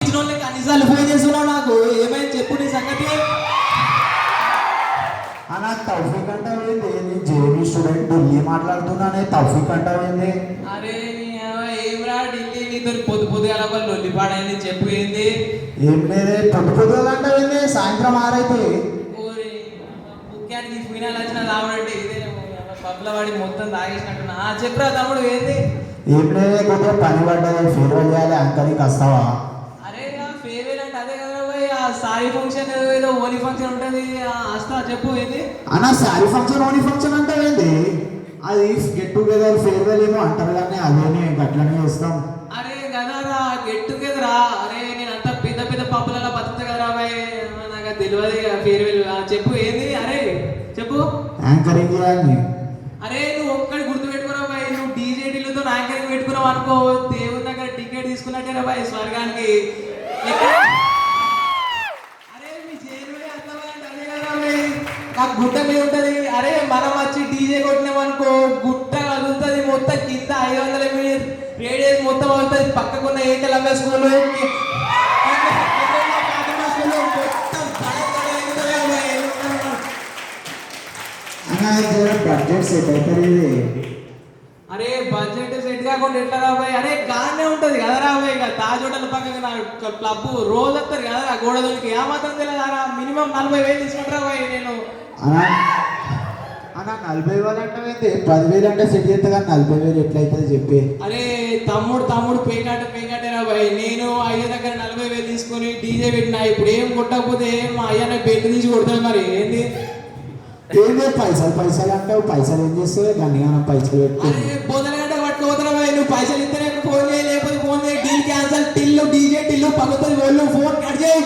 ఇచ్చిన వాళ్ళకి అన్నిసార్లు ఫోన్ చేస్తున్నావు నాకు ఏమైంది చెప్పు నీ సంగతి. అన్న తౌఫీక్ అంటావేంది? నేను జేబీ స్టూడెంట్ ఢిల్లీ మాట్లాడుతున్నానే తౌఫీక్ అంటావేంది? అరే ఏమరా ఢిల్లీ నీతో పొద్దుగా లొల్లి పాడైంది చెప్పు ఏంది? ఏం లేదే పొద్దుగా అంటావేంది? సాయంత్రం 6 అయితే ముఖ్యానికి ఫినాల్ వచ్చిన రావడంటే ఇదే పబ్ల వాడి మొత్తం తాగేసినట్టున్నా. చెప్పురా తమ్ముడు ఏంది? ఏం లేదే కొద్దిగా పని పడ్డది ఫేర్వెల్ చేయాలి అంకలికి వస్తావా? అరే ఫేర్వెల్ అంటే అదే కదా పోయి ఆ సారీ ఫంక్షన్ ఏదో ఓనీ ఫంక్షన్ ఉంటుంది వస్తా చెప్పు ఏంది? అన్న సారీ ఫంక్షన్ ఓనీ ఫంక్షన్ అంటావేంది? అది గెట్ టుగెదర్ ఫేర్వెల్ ఏమో అంటారు కానీ అదేనే అట్లనే చేస్తాం. అరే గదారా గెట్ టుగెదరా. అరే నేను అంతా పెద్ద పెద్ద పబ్బులలో బతుకుతా కదరా బాయ్, నాకు తెలియదు ఫేర్వెల్. చెప్పు ఏంది? అరే చెప్పు. యాంకరింగ్ చేయాలి. అరే నువ్వు ఒక్కడి గుర్తు పెట్టుకున్నావు బాయ్, నువ్వు డీజేటీలతో యాంకరింగ్ పెట్టుకున్నావు అనుకో దేవుని దగ్గర టికెట్ తీసుకున్నట్టేరా బాయ్ స్వర్గానికి. అరే మీ చేరువే అర్థమైంది అదే కదా బాయ్, నాకు గుట్ట మీద ఉంటుంది. అరే మనం వచ్చి డీజే కొట్టినామనుకో గుట్ట కదులుతుంది మొత్తం, కింద 500 మీటర్ రేడియస్ మొత్తం అవుతుంది. పక్కకున్న ఏకలవ్య స్కూల్ బడ్జెట్ సెట్ అవుతుంది. అరే బడ్జెట్ సెట్ కాకుండా ఎట్లా రాబాయి? అరే గానే ఉంటది కదా రాబాయి. ఇక తాజ్ హోటల్ పక్కన నా క్లబ్ రోజు వస్తారు కదా గోడదోనికి ఆ మాత్రం తెలియదు. మినిమం 40,000 తీసుకుంటారా బాయ్ నేను. అన్న 40,000 అంటే 10,000 అంటే సెట్ చేస్తా కానీ 40,000 ఎట్లయితుంది చెప్పి. అరే తమ్ముడు పేకాటేరా బాయ్. నేను అయ్య దగ్గర 40,000 తీసుకొని డీజే పెట్టినా. ఇప్పుడు ఏం కొట్టకపోతే మా అయ్య నాకు బెల్ట్ తీసి కొడతాడు. మరి ఏంది ఏంది పైసలు అంటావు? పైసలు ఏం చేస్తావు? కానీ పైసలు పెట్టుకో. బోధనగంట పట్టుకోవద్దురా బాయ్. నువ్వు పైసలు ఇస్తేనే ఫోన్ చేయి, లేకపోతే ఫోన్ చేయి. Deal cancel. Tillu DJ Tillu పగుతుంది. వాళ్ళు ఫోన్ కట్ చేయి.